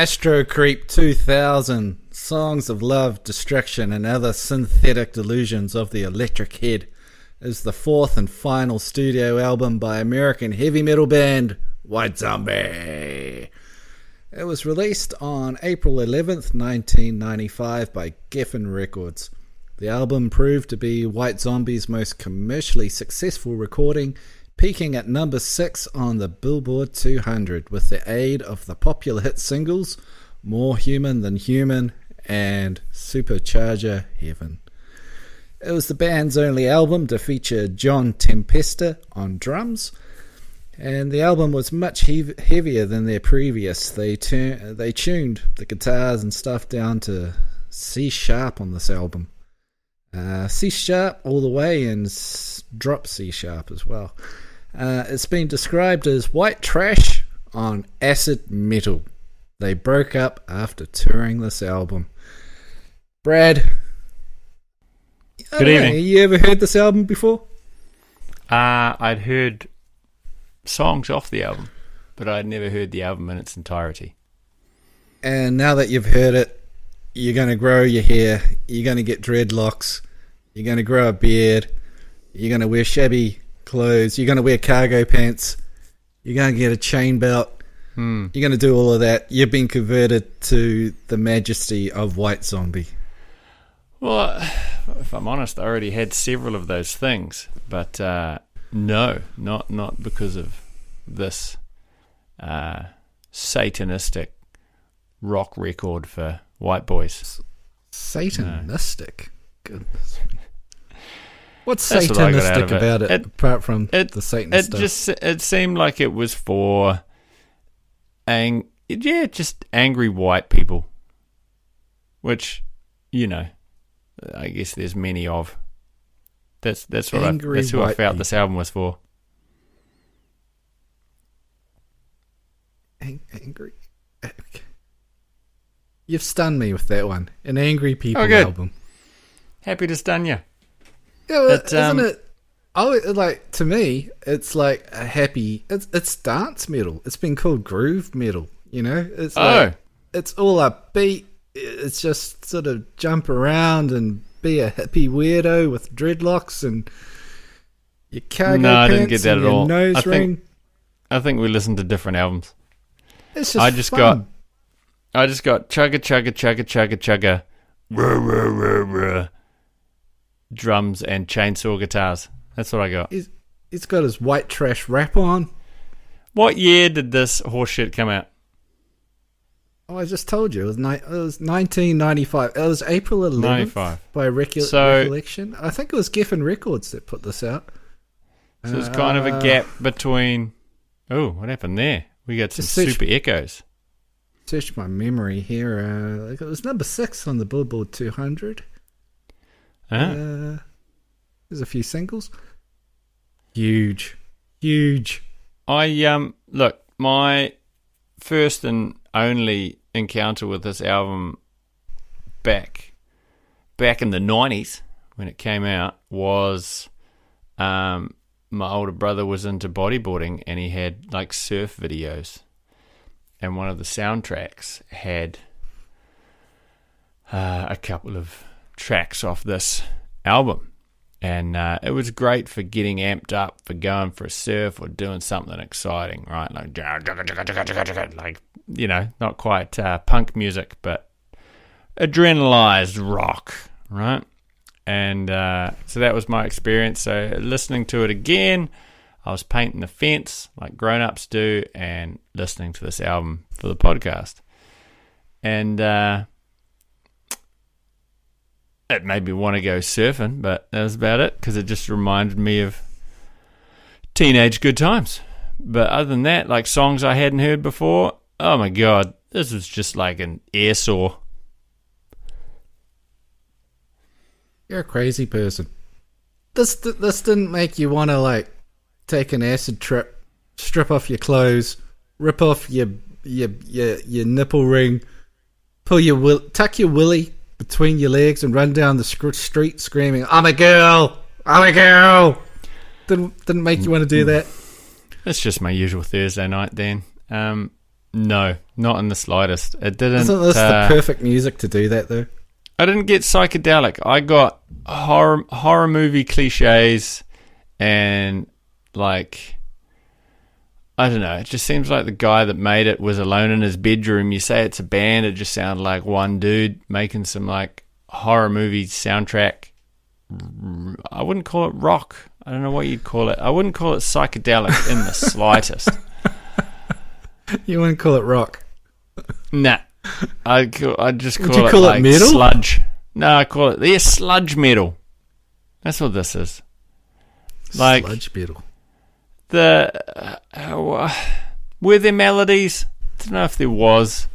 Astro-Creep 2000, Songs of Love, Destruction and Other Synthetic Delusions of the Electric Head, is the fourth and final studio album by American heavy metal band White Zombie. It was released on April 11th, 1995 by Geffen Records. The album proved to be White Zombie's most commercially successful recording, peaking at number 6 on the Billboard 200 with the aid of the popular hit singles More Human Than Human and Supercharger Heaven. It was the band's only album to feature John Tempesta on drums, and the album was much heavier than their previous. They tuned the guitars and stuff down to C sharp on this album. C sharp all the way and drop C sharp as well. It's been described as white trash on acid metal. They broke up after touring this album. Brad, good evening. You ever heard this album before? I'd heard songs off the album, but I'd never heard the album in its entirety. And now that you've heard it, you're going to grow your hair, you're going to get dreadlocks, you're going to grow a beard, you're going to wear shabby clothes, you're going to wear cargo pants, you're going to get a chain belt, you're going to do all of that. You've been converted to the majesty of White Zombie. Well, if I'm honest, I already had several of those things, but no, not because of this satanistic rock record for white boys. Satanistic? No. Goodness me. What's That's satanistic what about it apart from the Satan stuff? It seemed like it was for just angry white people, which, you know, I guess there's many of. That's who I felt this album was for. Angry. You've stunned me with that one. An angry people good. album. Happy to stun you. Yeah, well, isn't it? Oh, like to me, it's like a happy. It's dance metal. It's been called groove metal. You know, it's like, it's all upbeat. It's just sort of jump around and be a hippie weirdo with dreadlocks and your cargo pants. No, I didn't get that and at your all. nose ring. I think we listened to different albums. It's just fun. I just got chugga chugga chugga chugga chugga, ruh, ruh, ruh, ruh, drums and chainsaw guitars. That's what I got. He's got his white trash rap on. What year did this horseshit come out? Oh, I just told you. It was 1995. It was April 11th 95. by recollection. I think it was Geffen Records that put this out. So it's kind of a gap between... Oh, what happened there? We got some super echoes. Search my memory here. It was number 6 on the Billboard 200. There's a few singles. Huge. Look, my first and only encounter with this album back in the 90s when it came out was my older brother was into bodyboarding and he had like surf videos, and one of the soundtracks had a couple of tracks off this album, and it was great for getting amped up for going for a surf or doing something exciting, right? Like, you know, not quite punk music, but adrenalized rock, right? And so that was my experience. So listening to it again, I was painting the fence like grown-ups do and listening to this album for the podcast. And it made me want to go surfing, but that was about it because it just reminded me of teenage good times. But other than that, like songs I hadn't heard before, oh my God, this was just like an air saw. You're a crazy person. This didn't make you want to like take an acid trip, strip off your clothes, rip off your nipple ring, tuck your willy between your legs and run down the street screaming, "I'm a girl! I'm a girl!" Didn't make you want to do that? It's just my usual Thursday night, Dan. No, not in the slightest. It didn't. Isn't this the perfect music to do that, though? I didn't get psychedelic. I got horror movie cliches and like, I don't know. It just seems like the guy that made it was alone in his bedroom. You say it's a band, it just sounded like one dude making some like horror movie soundtrack. I wouldn't call it rock. I don't know what you'd call it. I wouldn't call it psychedelic in the slightest. You wouldn't call it rock? Nah. I'd just call Would you it call like it metal? sludge. No, I call it sludge metal. That's what this is. Like sludge metal. Were there melodies? I don't know if there was.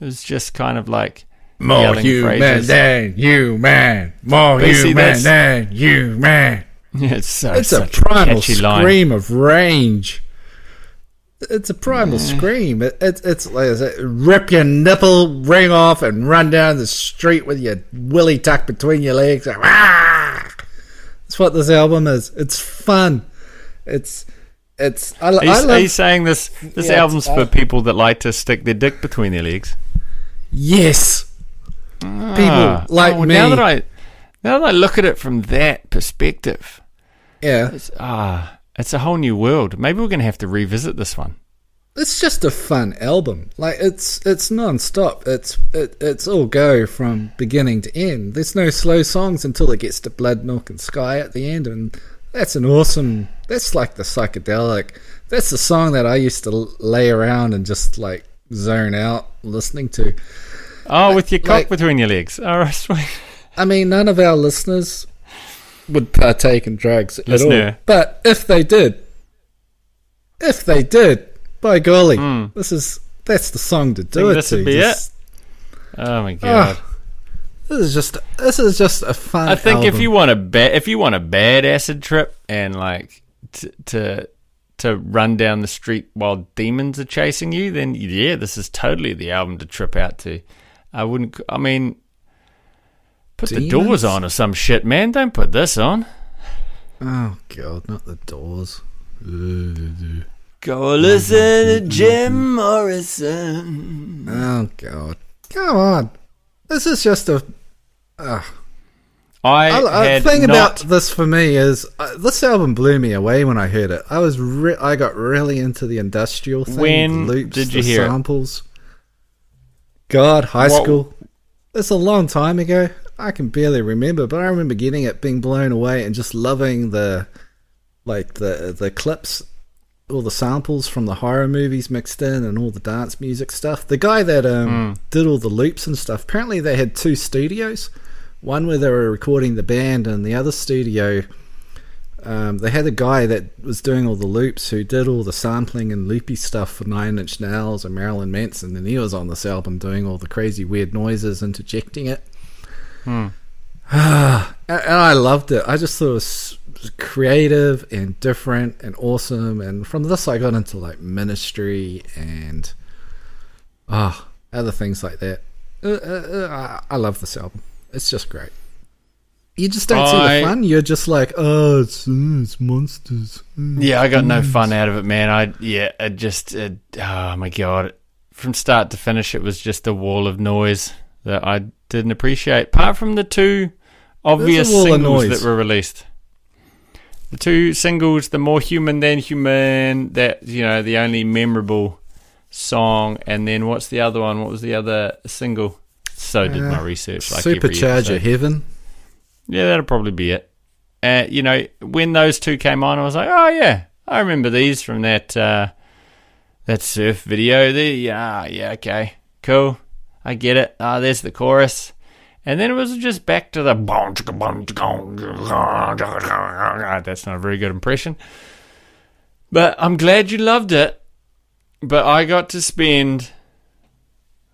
It was just kind of like more yelling human phrases. than human. More But you see, human than human. It's a such primal catchy line. scream of rage. It's a primal scream. It's like rip your nipple ring off and run down the street with your willy tucked between your legs. Like, ah! That's what this album is. It's fun. Are you saying this album's for people that like to stick their dick between their legs? Yes. People like me. Now that I look at it from that perspective, yeah, it's a whole new world. Maybe we're going to have to revisit this one. It's just a fun album. Like it's non-stop. It's all go from beginning to end. There's no slow songs until it gets to Blood, Milk and Sky at the end, and that's like the psychedelic. That's the song that I used to lay around and just like zone out listening to. Oh, with your cock between your legs. All right, sweet. I mean, none of our listeners would partake in drugs at all. But if they did, by golly, that's the song to do it this to. Would be it. Oh my god. This is just a fun. I think album. if you want a bad acid trip and like to run down the street while demons are chasing you, then yeah, this is totally the album to trip out to. Put demons? The Doors on or some shit, man. Don't put this on. Oh god, not the Doors. Go listen to Jim Morrison. Oh god, come on. This is just a. The thing about this for me is this album blew me away when I heard it. I got really into the industrial thing. When the loops, did you hear samples? High school. It's a long time ago. I can barely remember, but I remember getting it, being blown away, and just loving the clips, all the samples from the horror movies mixed in, and all the dance music stuff. The guy that did all the loops and stuff, apparently they had two studios. One where they were recording the band, and the other studio, they had a guy that was doing all the loops who did all the sampling and loopy stuff for Nine Inch Nails and Marilyn Manson, and he was on this album doing all the crazy weird noises, interjecting it. And I loved it. I just thought it was creative and different and awesome, and from this I got into like Ministry and other things like that. I love this album. It's just great. You just don't see the fun. You're just like, oh, it's monsters. Yeah, I got no fun out of it, man. Oh my god, from start to finish, it was just a wall of noise that I didn't appreciate. Apart from the two obvious singles that were released, the two singles, "The More Human Than Human," that the only memorable song, and then what's the other one? What was the other single? So did my research. Like Supercharger Heaven. Yeah, that'll probably be it. When those two came on, I was like, oh yeah, I remember these from that surf video. Yeah, okay, cool, I get it. There's the chorus, and then it was just back to the. That's not a very good impression, but I'm glad you loved it. But I got to spend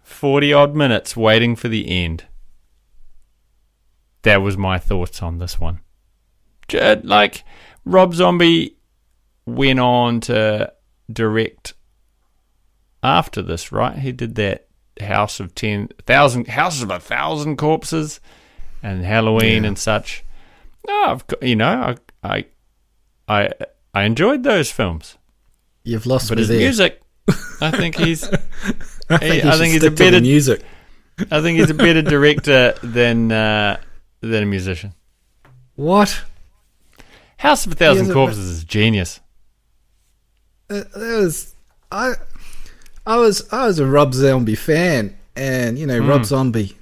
40 odd minutes waiting for the end. That was my thoughts on this one. Like, Rob Zombie went on to direct after this, right? He did that Houses of 1,000 Corpses and Halloween and such. I enjoyed those films. You've lost but me his there. music, I think he's. I think he's a better music. I think he's a better director than a musician. What? House of a Thousand Corpses is genius. I was a Rob Zombie fan, and Rob Zombie.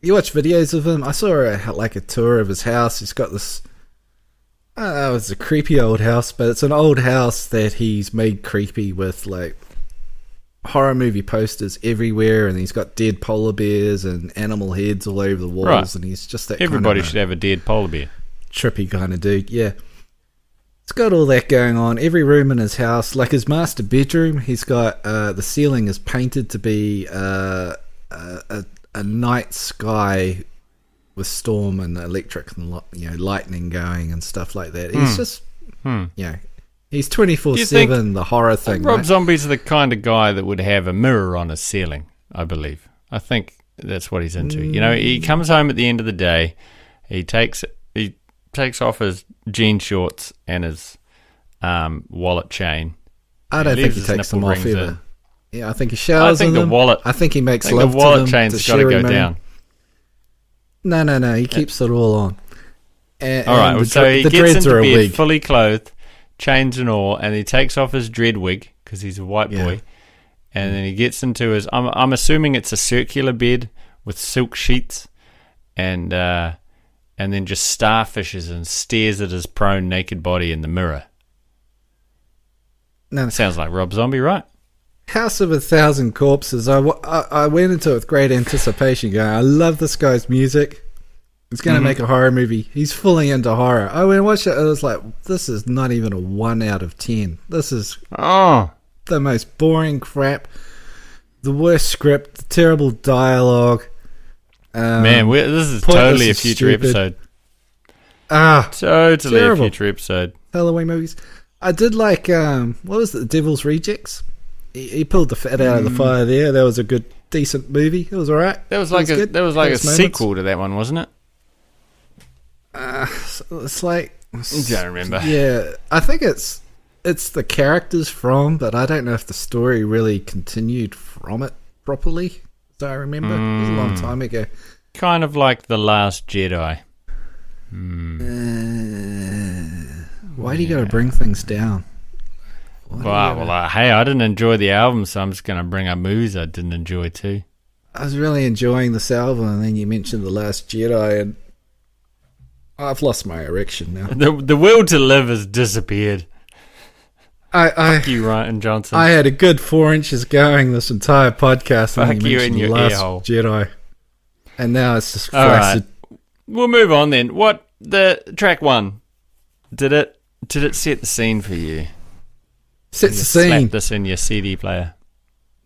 You watch videos of him. I saw a tour of his house. He's got this. It's a creepy old house, but it's an old house that he's made creepy with like horror movie posters everywhere, and he's got dead polar bears and animal heads all over the walls, right. And he's just that. Everybody should have a dead polar bear. Trippy kind of dude, yeah. It's got all that going on. Every room in his house, like his master bedroom, he's got the ceiling is painted to be a night sky with storm and electric and lightning going and stuff like that. He's just he's 24/7 the horror thing. Rob right? Zombie's the kind of guy that would have a mirror on his ceiling, I believe. I think that's what he's into. He comes home at the end of the day, he takes off his jean shorts and his wallet chain. I don't think he takes them off either. Yeah, I think he showers in them. I think he makes love to them. The wallet chain's got to go down. No. He keeps it all on. All right, so he gets into bed fully clothed, chains and all, and he takes off his dread wig because he's a white boy, and then he gets into his. I'm assuming it's a circular bed with silk sheets, and then just starfishes and stares at his prone naked body in the mirror. No, sounds like Rob Zombie, right? House of a Thousand Corpses. I went into it with great anticipation going, I love this guy's music. He's going to make a horror movie. He's fully into horror. I went and watched it. I was like, this is not even a 1 out of 10. This is the most boring crap. The worst script. The terrible dialogue. Man, this is totally a future episode. Totally terrible. A future episode. Halloween movies. I did like, what was it? The Devil's Rejects? He pulled the fat out of the fire there. That was a good, decent movie. It was alright. That was like a sequel to that one, wasn't it? It's like... I don't remember. Yeah, I think it's the characters from, but I don't know if the story really continued from it properly. So I remember. It was a long time ago. Kind of like The Last Jedi. Why do you got to bring things down? Hey, I didn't enjoy the album, so I'm just going to bring up movies I didn't enjoy too. I was really enjoying this album, and then you mentioned The Last Jedi, and I've lost my erection now. The will to live has disappeared. Fuck you, Ryan Johnson. I had a good 4 inches going this entire podcast. Fuck you in your Last ear-hole. Jedi. And now it's just flaccid. Right. We'll move on then. Track 1, did it set the scene for you? Sets the scene. Slap this in your CD player.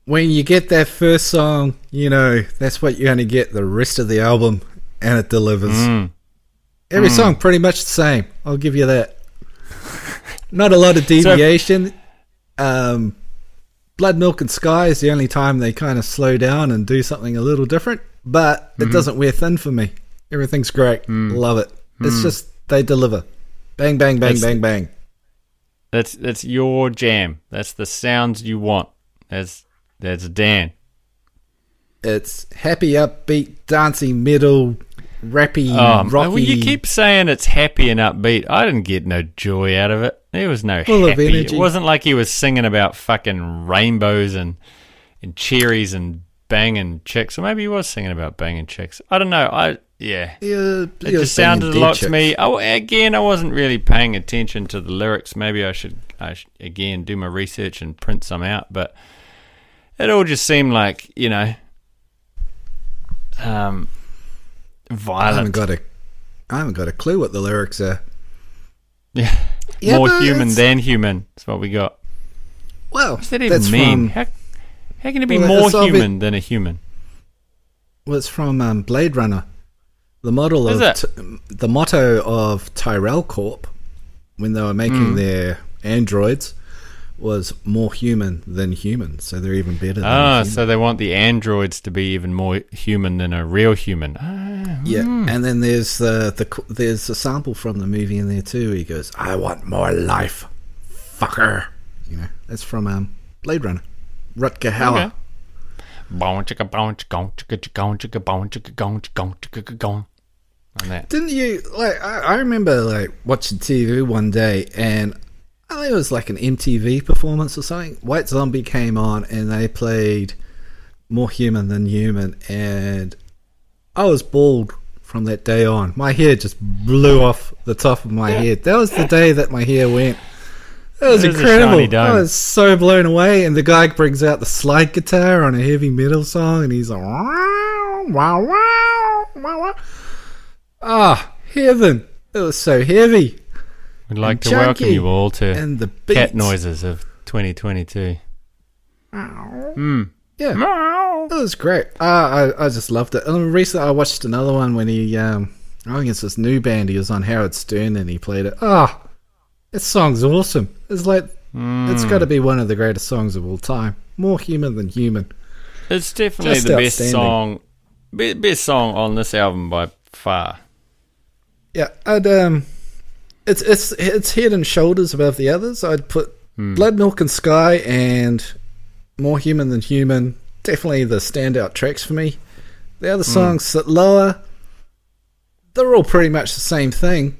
When you get that first song, that's what you're going to get the rest of the album, and it delivers. Every song pretty much the same. I'll give you that. Not a lot of deviation. Blood, Milk and Sky is the only time they kind of slow down and do something a little different, but it doesn't wear thin for me. Everything's great. Love it. It's just they deliver. Bang, bang, bang, bang, bang. That's your jam. That's the sounds you want. That's Dan. It's happy, upbeat, dancing, metal, rappy, rocky. Well, you keep saying it's happy and upbeat. I didn't get no joy out of it. There was no full happy. Of energy. It wasn't like he was singing about fucking rainbows and cherries and banging chicks. Or maybe he was singing about banging chicks. I don't know. It just sounded a lot to me. I wasn't really paying attention to the lyrics. Maybe I should again do my research and print some out. But it all just seemed like, violent. I haven't got a clue what the lyrics are. Yeah, more human than human. That's what we got. Well, what's that even mean? How can it be more human than a human? Well, it's from Blade Runner. The motto of Tyrell Corp when they were making their androids was more human than human, so they're even better than a human. So they want the androids to be even more human than a real human. Yeah, and then there's there's a sample from the movie in there too. He goes, "I want more life, fucker." That's from Blade Runner. Rutger Hauer. Okay. Bone chicka bone chicka gong chicka gong chicka bone chicka gong chicka gong. On that. Didn't you, like, I remember, like, watching TV one day, and I think it was like an MTV performance or something. White Zombie came on, and they played More Human Than Human, and I was bald from that day on. My hair just blew off the top of my head. That was the day that my hair went. It was incredible. I was so blown away, and the guy brings out the slide guitar on a heavy metal song, and he's like, wow, wow, wow, wow, wow. Ah, heaven. It was so heavy. We'd like to welcome you all to and the cat noises of 2022. Yeah. It was great. I just loved it. And recently I watched another one when he, I think it's this new band, he was on Howard Stern and he played it. That song's awesome. It's like, it's got to be one of the greatest songs of all time. More Human Than Human. It's definitely just the best song on this album by far. Yeah, it's head and shoulders above the others. I'd put Blood, Milk and Sky and More Human Than Human, definitely the standout tracks for me. The other songs sit lower. They're all pretty much the same thing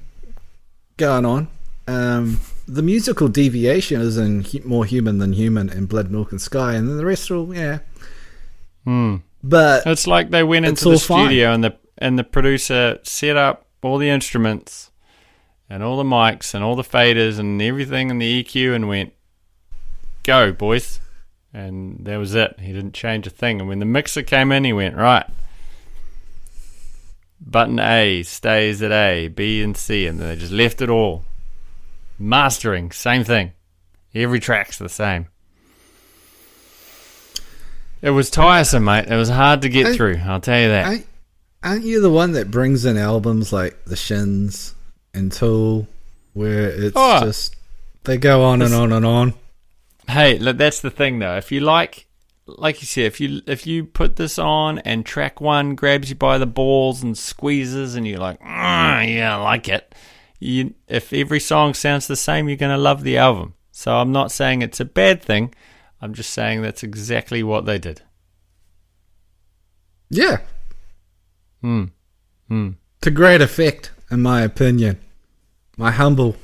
going on. The musical deviation is in More Human Than Human and Blood, Milk and Sky, and then the rest are all, But it's like they went into the studio and the producer set up all the instruments and all the mics and all the faders and everything in the EQ and went, go, boys. And that was it. He didn't change a thing. And when the mixer came in, he went, right, button A stays at A, B and C, and then they just left it all. Mastering, same thing. Every track's the same. It was tiresome, mate. It was hard to get through, I'll tell you that. Aren't you the one that brings in albums like The Shins and Tool, where it's just, they go on and on and on? Hey, look, that's the thing though. If you like you said, if you put this on and track one grabs you by the balls and squeezes and you're like, yeah, I like it. If every song sounds the same, you're going to love the album. So I'm not saying it's a bad thing. I'm just saying that's exactly what they did. Yeah. To great effect, in my opinion. My humble,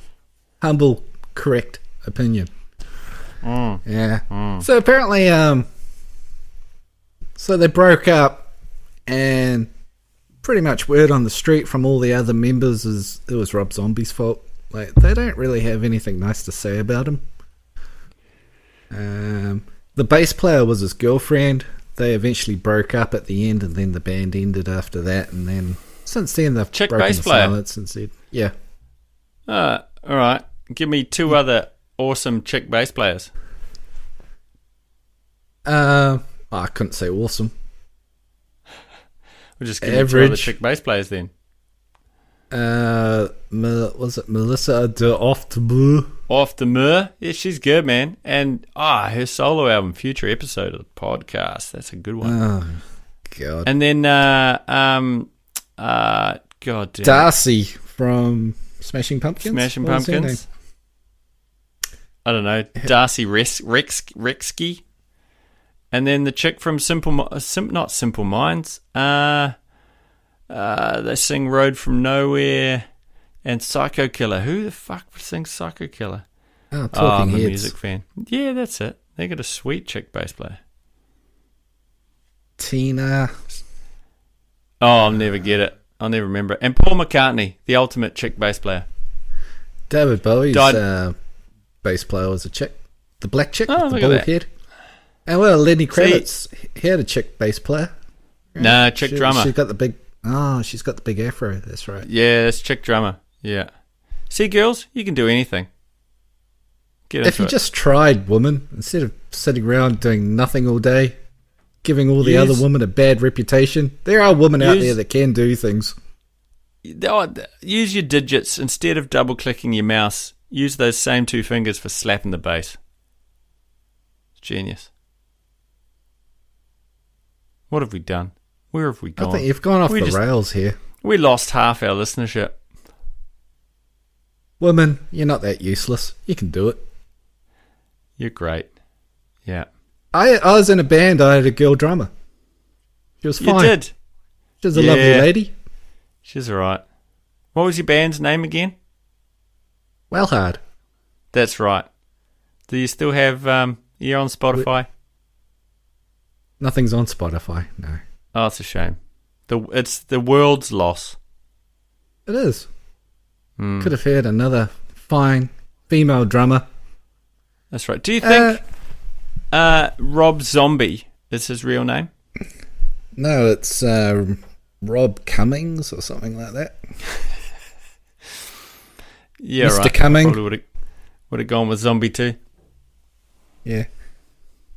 correct opinion. Yeah. So apparently, so they broke up, and pretty much word on the street from all the other members is it was Rob Zombie's fault. Like, they don't really have anything nice to say about him. The bass player was his girlfriend. They eventually broke up at the end, and then the band ended after that. And then since then, they've broken the silence and said, "Yeah." All right. Give me two other awesome chick bass players. I couldn't say awesome. We'll just give me two other chick bass players then. Was it Melissa de Off the Blue? Off the Mur? Yeah, she's good, man. And her solo album, future episode of the podcast. That's a good one. Oh, God. And then, God damn. Darcy from Smashing Pumpkins. Smashing Pumpkins. I don't know. Darcy Rexky. And then the chick from not Simple Minds. They sing Road From Nowhere and Psycho Killer. Who the fuck sings Psycho Killer? I'm a music fan. Yeah, that's it. They got a sweet chick bass player. Tina. Oh, I'll never get it. I'll never remember it. And Paul McCartney, the ultimate chick bass player. David Bowie's bass player was a chick. The black chick with the bald head. And well, Lenny Kravitz, he had a chick bass player. Right? No, chick drummer. She's got the big... Oh, she's got the big afro. That's right. Yeah, that's chick drummer. Yeah. See, girls, you can do anything. If you just tried, woman, instead of sitting around doing nothing all day, giving all the other women a bad reputation, there are women out there that can do things. Use your digits instead of double-clicking your mouse. Use those same two fingers for slapping the bass. It's genius. What have we done? Where have we gone? I think you've gone off the rails here. We lost half our listenership. Women, you're not that useless. You can do it. You're great. Yeah. I was in a band. I had a girl drummer. She was fine. You did? She was a lovely lady. She's alright. What was your band's name again? Well hard. That's right. Do you still have you on Spotify? Nothing's on Spotify, no. Oh, it's a shame. It's the world's loss. It is. Could have had another fine female drummer. That's right. Do you think Rob Zombie is his real name? No, it's Rob Cummings or something like that. Yeah, Mr. right. Cumming. Probably would have gone with Zombie too. Yeah.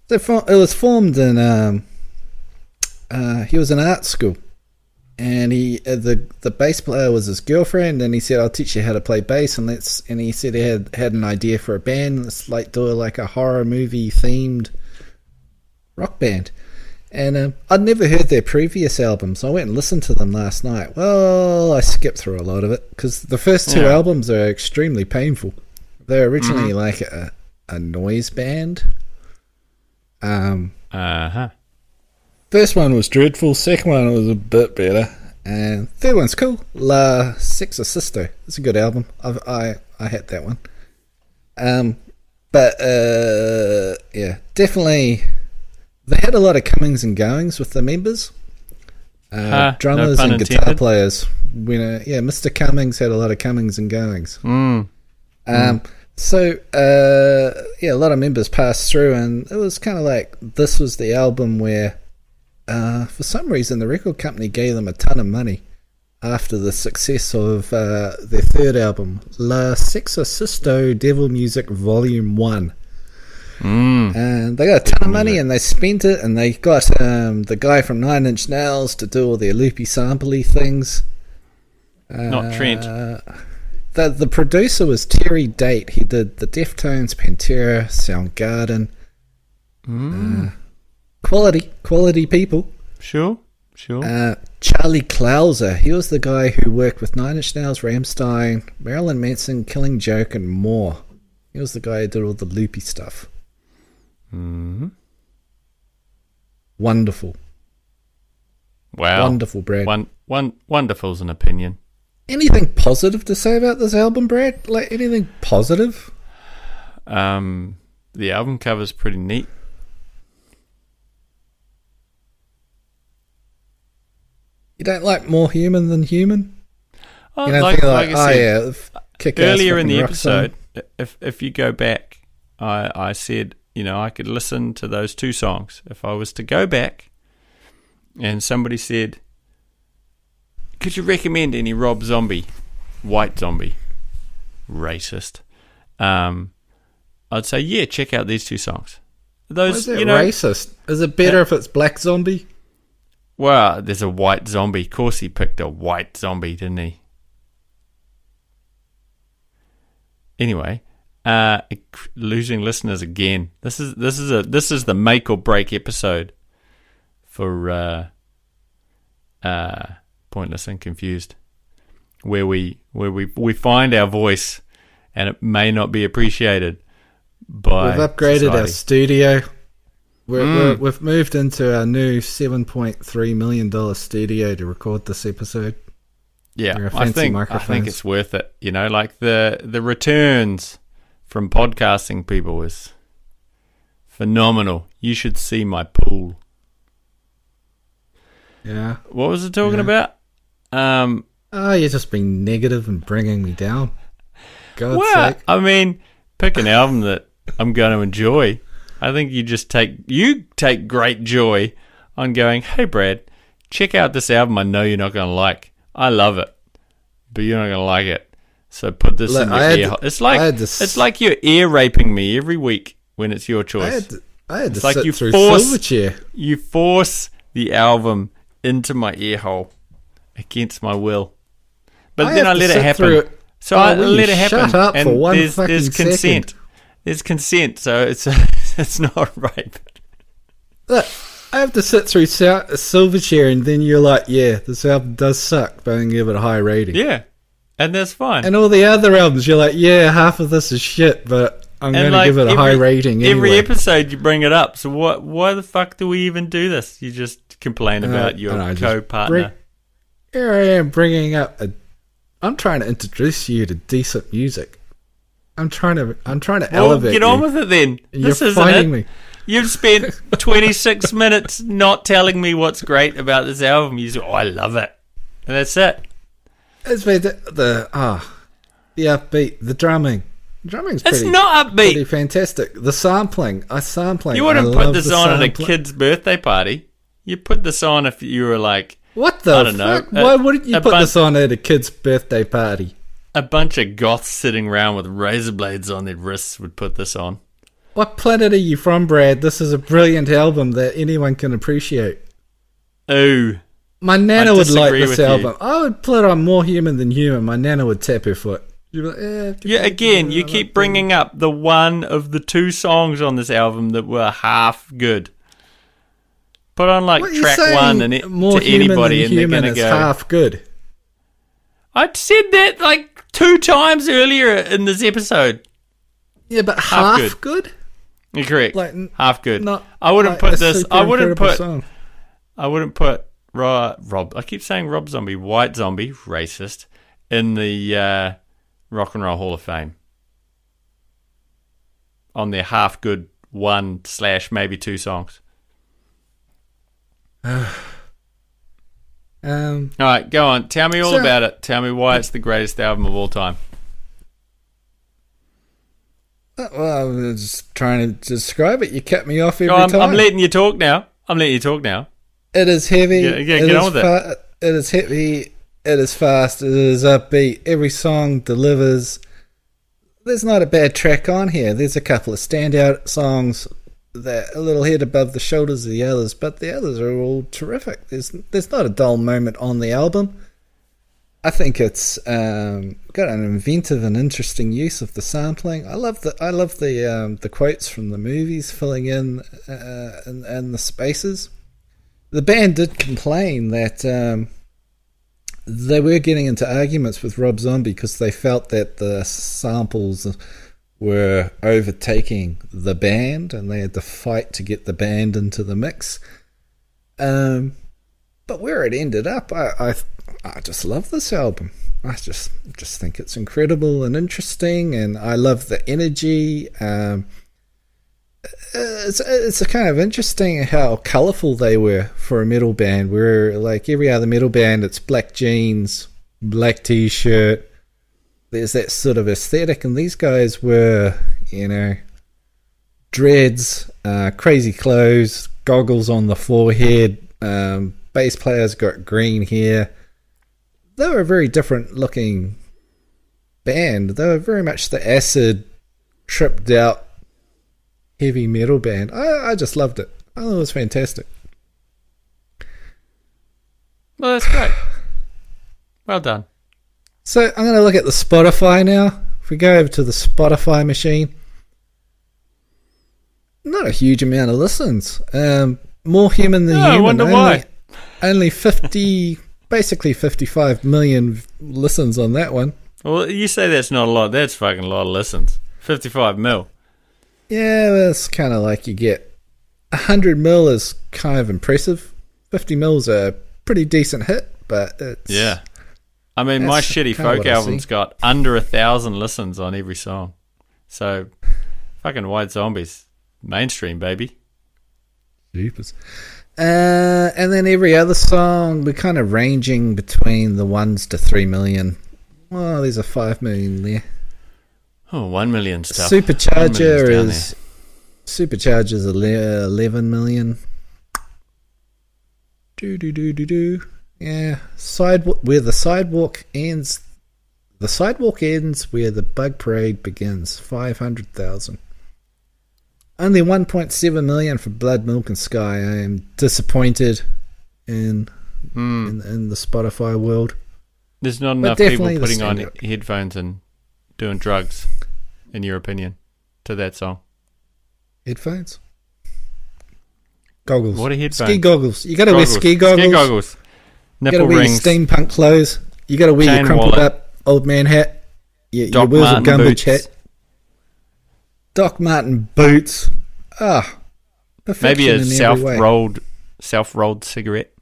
So it was formed in he was in art school, and the bass player was his girlfriend, and he said, "I'll teach you how to play bass," and he said he had an idea for a band. Let's do like a horror movie themed rock band. And I'd never heard their previous albums. I went and listened to them last night. Well, I skipped through a lot of it because the first two albums are extremely painful. They're originally like a noise band. First one was dreadful. Second one was a bit better, and third one's cool. La Sexorcisto. It's a good album. I had that one. But definitely. They had a lot of comings and goings with the members, drummers and guitar players. Mr. Cummings had a lot of comings and goings. So a lot of members passed through, and it was kind of like this was the album where, for some reason, the record company gave them a ton of money after the success of their third album, La Sexorcisto Devil Music Volume 1. And they got a ton of money, and they spent it, and they got the guy from 9 Inch Nails to do all their loopy sampley things. Not Trent. The producer was Terry Date. He did the Deftones, Pantera, Soundgarden. Quality people. Sure. Charlie Clouser. He was the guy who worked with 9 Inch Nails, Rammstein, Marilyn Manson, Killing Joke, and more. He was the guy who did all the loopy stuff. Wonderful. Wow. Wonderful, Brad. Wonderful's an opinion. Anything positive to say about this album, Brad? Like anything positive? The album cover's pretty neat. You don't like More Human Than Human? Oh, you know, like I said, kick-ass earlier in the fucking rock episode, song. if you go back, I said, I could listen to those two songs. If I was to go back and somebody said, could you recommend any Rob Zombie, White Zombie, racist, I'd say, yeah, check out these two songs. Those, Why is it racist? Is it better if it's Black Zombie? Well, there's a white zombie. Of course he picked a white zombie, didn't he? Anyway, losing listeners again. This is the make or break episode for Pointless and Confused, where we find our voice and it may not be appreciated by We've upgraded society. our studio. We've moved into our new $7.3 million studio to record this episode. Yeah, I think it's worth it. Like the returns from podcasting people is phenomenal. You should see my pool. Yeah. What was it talking about? You're just being negative and bringing me down. God's sake. I mean, pick an album that I'm going to enjoy. I think you take great joy on going, hey Brad, check out this album I know you're not going to like. I love it, but you're not going to like it. So put this in your ear. It's like you're ear raping me every week when it's your choice. I had to it's like sit you through force Silverchair. You force the album into my ear hole against my will. But then I let it happen. So I let it happen. Shut up and for one there's fucking consent. second. There's consent, so it's not rape. Look, I have to sit through Silverchair, and then you're like, yeah, this album does suck, but I can give it a high rating. Yeah, and that's fine. And all the other albums, you're like, yeah, half of this is shit, but I'm going to give it a high rating anyway. Every episode you bring it up. So why the fuck do we even do this? You just complain about your co-partner. Here I am bringing up I'm trying to introduce you to decent music. I'm trying to elevate. Get on with it then. This isn't fighting it. me. You've spent 26 minutes not telling me what's great about this album. You say, I love it. And that's it. It's been the upbeat, the drumming. Drumming's it's not upbeat. Pretty fantastic. The sampling. You wouldn't put this on at a kid's birthday party. You put this on if you were like, what the I don't fuck? know. Why wouldn't you put this on at a kid's birthday party? A bunch of goths sitting around with razor blades on their wrists would put this on. What planet are you from, Brad? This is a brilliant album that anyone can appreciate. Ooh. My nana would like this album. I would put on More Human Than Human. My nana would tap her foot. You'd be like, again, you keep bringing up the one of the two songs on this album that were half good. Put on like track one and More to anybody and they're going to go half good. I said that like 2 times earlier in this episode. Yeah, but half good? You're correct. Like, half good. I wouldn't put this. I wouldn't put Rob. I keep saying Rob Zombie, White Zombie, racist, in the Rock and Roll Hall of Fame. On their half good 1/maybe 2 songs. All right, go on. Tell me all about it. Tell me why it's the greatest album of all time. Well, I'm just trying to describe it. You cut me off every time. I'm letting you talk now. It is heavy. Yeah, get on with it. It is heavy. It is fast. It is upbeat. Every song delivers. There's not a bad track on here. There's a couple of standout songs that are a little head above the shoulders of the others, but the others are all terrific. There's not a dull moment on the album. I think it's got an inventive and interesting use of the sampling. I love the quotes from the movies filling in the spaces. The band did complain that they were getting into arguments with Rob Zombie because they felt that the samples were overtaking the band and they had to fight to get the band into the mix. But where it ended up, I just love this album. I just think it's incredible and interesting, and I love the energy. It's a kind of interesting how colourful they were for a metal band. Where like every other metal band, it's black jeans, black t-shirt. There's that sort of aesthetic, and these guys were, dreads, crazy clothes, goggles on the forehead. Bass players got green hair. They were a very different looking band. They were very much the acid, tripped out, heavy metal band. I just loved it. I thought it was fantastic. Well, that's great. Well done. So I'm going to look at the Spotify now. If we go over to the Spotify machine, not a huge amount of listens. More Human Than Human. I wonder why. Only 55 million listens on that one. Well, you say that's not a lot. That's fucking a lot of listens. 55 mil. Yeah, well, it's kind of like you get 100 mil is kind of impressive. 50 mil's a pretty decent hit, but it's... Yeah. I mean, my shitty folk album's got under 1,000 listens on every song. So, fucking White Zombies. Mainstream, baby. Jeepers. And then every other song, we're kind of ranging between the 1 to 3 million. Well, there's a 5 million there. Oh, 1 million stuff. Supercharger's 11 million. Do. Yeah, where the sidewalk ends. The sidewalk ends where the bug parade begins. 500,000. Only 1.7 million for Blood, Milk and Sky. I am disappointed in the Spotify world. There's not enough people putting on headphones and doing drugs, in your opinion, to that song. Headphones? Goggles. What are headphones? Ski goggles. You got to wear ski goggles. Ski goggles. Nipple you got to wear rings. your steampunk clothes. You got to wear your crumpled up old man hat. Your Wheels of Gumbridge hat. Doc Marten boots. Perfection Maybe a in every way. self-rolled cigarette.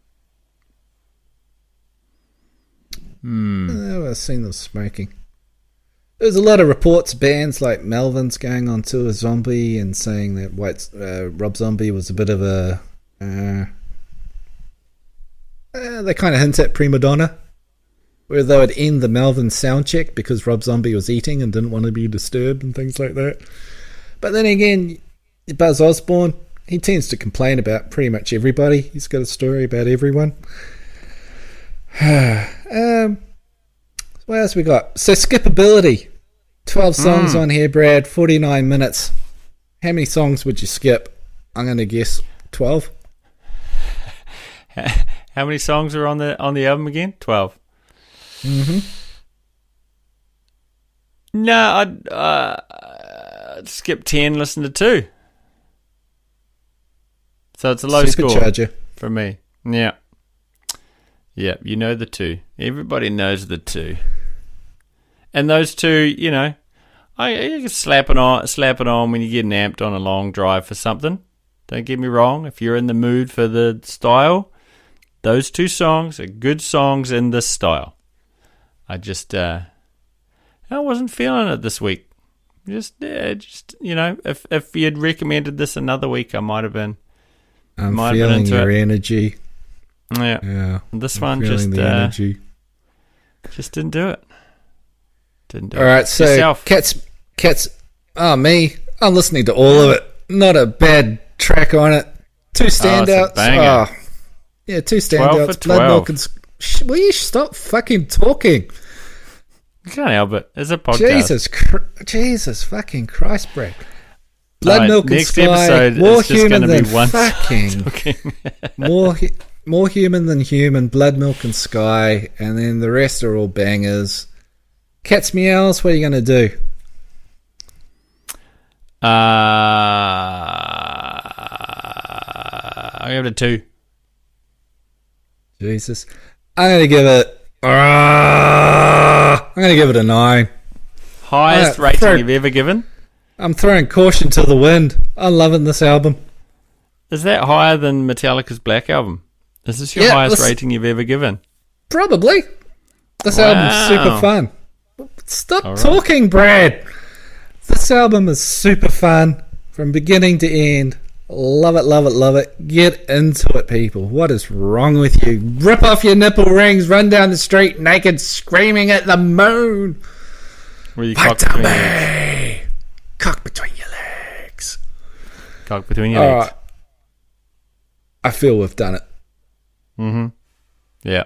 I've seen them smoking. There's a lot of reports, bands like Melvin's going on tour with Zombie and saying that Rob Zombie was a bit of a... they kind of hint at prima donna, where they would end the Melvin sound check because Rob Zombie was eating and didn't want to be disturbed and things like that. But then again, Buzz Osborne, he tends to complain about pretty much everybody. He's got a story about everyone. What else we got? So skippability. 12 songs on here, Brad. 49 minutes. How many songs would you skip? I'm going to guess 12. How many songs are on the album again? 12. No, I'd skip 10, listen to 2. So it's a low score for me. Yeah. Yeah, you know the 2. Everybody knows the 2. And those 2, you know, you can slap it on when you're getting amped on a long drive for something. Don't get me wrong. If you're in the mood for the style, those 2 songs are good songs in this style. I just, I wasn't feeling it this week. Just you know, if you had recommended this another week, I might have been. I'm feeling your energy. Yeah. This one just didn't do it. All right, so yourself. Cats. Oh, me. I'm listening to all of it. Not a bad track on it. 2 standouts. Yeah, 2 standouts. Blood Milk and... Will you stop fucking talking? You can't help it. It's a podcast. Jesus fucking Christ, Brad. Blood Milk and Sky. Episode more is just human than be one fucking. more human than human. Blood Milk and Sky, and then the rest are all bangers. Cats Meows. What are you going to do? I'll give it a 2. Jesus. I'm going to give it... I'm going to give it a 9. Highest rating you've ever given? I'm throwing caution to the wind. I'm loving this album. Is that higher than Metallica's Black Album? Is this your highest rating you've ever given? Probably. This album's super fun. Stop talking, Brad. This album is super fun from beginning to end. Love it, love it, love it. Get into it, people. What is wrong with you? Rip off your nipple rings, run down the street naked, screaming at the moon. Cock between your legs. Cock between your legs. Cock between your legs. I feel we've done it. Yeah.